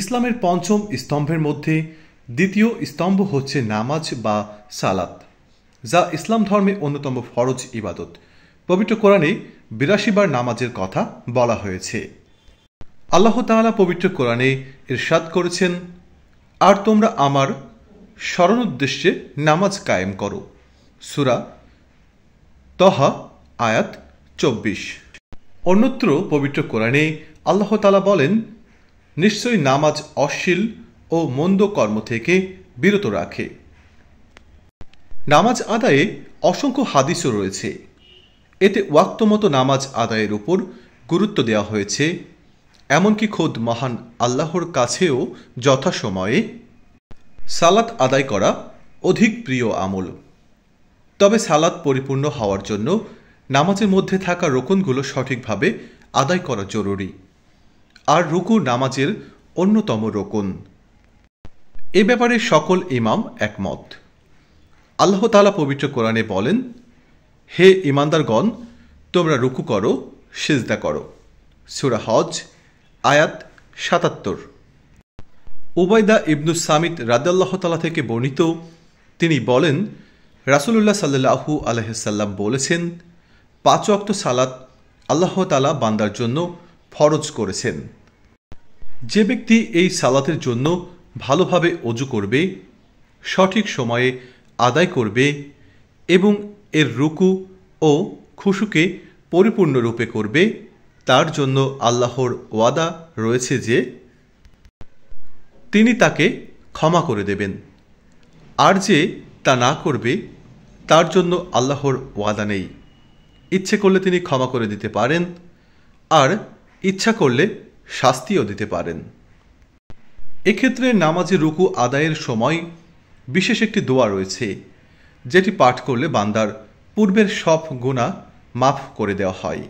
ইসলামের পঞ্চম স্তম্ভের মধ্যে দ্বিতীয় স্তম্ভ হচ্ছে নামাজ বা সালাত, যা ইসলাম ধর্মে অন্যতম ফরজ ইবাদত। পবিত্র কোরআনে ৮২ বার নামাজের কথা বলা হয়েছে। আল্লাহ তাআলা পবিত্র কোরআনে ইরশাদ করেছেন, আর তোমরা আমার স্মরণ উদ্দেশ্যে নামাজ কায়েম করো। সূরা তহা আয়াত ২৪। অন্যত্র পবিত্র কোরআনে আল্লাহ তাআলা বলেন, নিশ্চয়ই নামাজ অশ্লীল ও মন্দ কর্ম থেকে বিরত রাখে। নামাজ আদায়ে অসংখ্য হাদিসও রয়েছে। এতে ওয়াক্তমতো নামাজ আদায়ের উপর গুরুত্ব দেওয়া হয়েছে, এমনকি খোদ মহান আল্লাহর কাছেও যথাসময়ে সালাত আদায় করা অধিক প্রিয় আমল। তবে সালাত পরিপূর্ণ হওয়ার জন্য নামাজের মধ্যে থাকা রোকনগুলো সঠিকভাবে আদায় করা জরুরি, আর রুকু নামাজের অন্যতম রোকন। এ ব্যাপারে সকল ইমাম একমত। আল্লাহ তাআলা পবিত্র কোরআনে বলেন, হে ঈমানদারগণ, তোমরা রুকু করো, সিজদা করো। সূরা হজ আয়াত ৭৭। উবাইদা ইবনুস সামিত রাদিয়াল্লাহু তাআলা থেকে বর্ণিত, তিনি বলেন, রাসূলুল্লাহ সাল্লাল্লাহু আলাইহি ওয়াসাল্লাম বলেছেন, ৫ ওয়াক্ত সালাত আল্লাহ তাআলা বান্দার জন্য ফরজ করেছেন। যে ব্যক্তি এই সালাতের জন্য ভালোভাবে ওযু করবে, সঠিক সময়ে আদায় করবে এবং এর রুকু ও খুশুকে পরিপূর্ণরূপে করবে, তার জন্য আল্লাহর ওয়াদা রয়েছে যে তিনি তাকে ক্ষমা করে দেবেন। আর যে তা না করবে, তার জন্য আল্লাহর ওয়াদা নেই। ইচ্ছে করলে তিনি ক্ষমা করে দিতে পারেন, আর ইচ্ছা করলে শাস্তিও দিতে পারেন। এক্ষেত্রে নামাজে রুকু আদায়ের সময় বিশেষ একটি দোয়া রয়েছে, যেটি পাঠ করলে বান্দার পূর্বের সব গুনাহ মাফ করে দেওয়া হয়।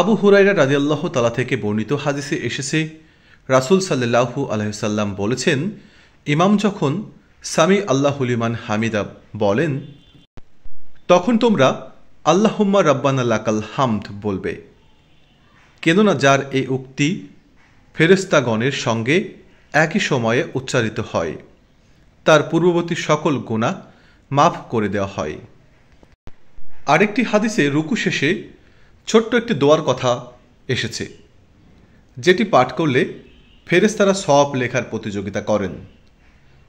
আবু হুরায়রা রাদিয়াল্লাহু তাআলা থেকে বর্ণিত হাদিসে এসেছে, রাসূল সাল্লাল্লাহু আলাইহি ওয়াসাল্লাম বলেছেন, ইমাম যখন সামি আল্লাহু লিমান হামিদা বলেন, তখন তোমরা আল্লাহুম্মা রাব্বানা লাকাল হামদ বলবে। কেননা যার এই উক্তি ফেরেশতাগণের সঙ্গে একই সময়ে উচ্চারিত হয়, তার পূর্ববর্তী সকল গুনাহ মাফ করে দেওয়া হয়। আরেকটি হাদিসে রুকু শেষে ছোট্ট একটি দোয়ার কথা এসেছে, যেটি পাঠ করলে ফেরেশতারা সওয়াব লেখার প্রতিযোগিতা করেন।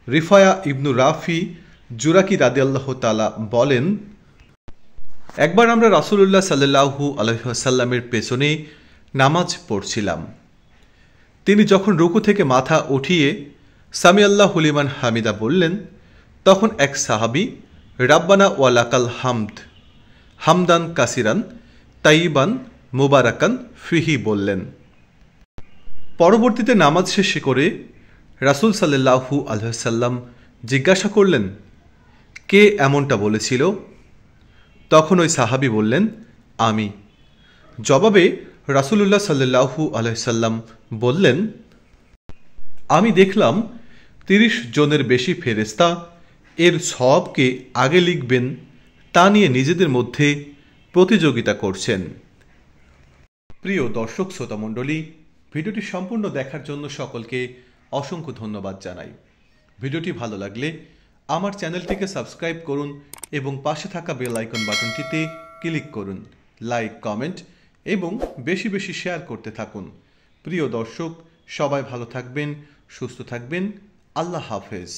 রিফায়া ইবনু রাফি জুরাকি রাদিয়াল্লাহু তাআলা বলেন, একবার আমরা রাসূলুল্লাহ সাল্লাল্লাহু আলাইহি ওয়াসাল্লামের পেছনে নামাজ পড়ছিলাম। তিনি যখন রুকু থেকে মাথা উঠিয়ে সামি আল্লাহু লিমান হামিদা বললেন, তখন এক সাহাবী রাব্বানা ওয়া লাকাল হামদ হামদান কাসিরান তাইয়িবান মুবারাকান ফিহি বললেন। পরবর্তীতে নামাজ শেষ করে রাসূল সাল্লাল্লাহু আলাইহি ওয়াসাল্লাম জিজ্ঞাসা করলেন, কে এমনটা বলেছিল? তখন ওই সাহাবী বললেন, আমি। জবাবে রাসূলুল্লাহ সাল্লাল্লাহু আলাইহি ওয়াসাল্লাম বললেন, আমি দেখলাম ৩০ জনের বেশি ফেরেশতা এর সওয়াবকে আগে লিখবেন তা নিয়ে নিজেদের মধ্যে প্রতিযোগিতা করছেন। প্রিয় দর্শক শ্রোতামণ্ডলী, ভিডিওটি সম্পূর্ণ দেখার জন্য সকলকে অসংখ্য ধন্যবাদ জানাই। ভিডিওটি ভালো লাগলে আমার চ্যানেলটিকে সাবস্ক্রাইব করুন এবং পাশে থাকা বেল আইকন বাটনটিতে ক্লিক করুন। লাইক, কমেন্ট এবং বেশি বেশি শেয়ার করতে থাকুন। প্রিয় দর্শক, সবাই ভালো থাকবেন, সুস্থ থাকবেন। আল্লাহ হাফেজ।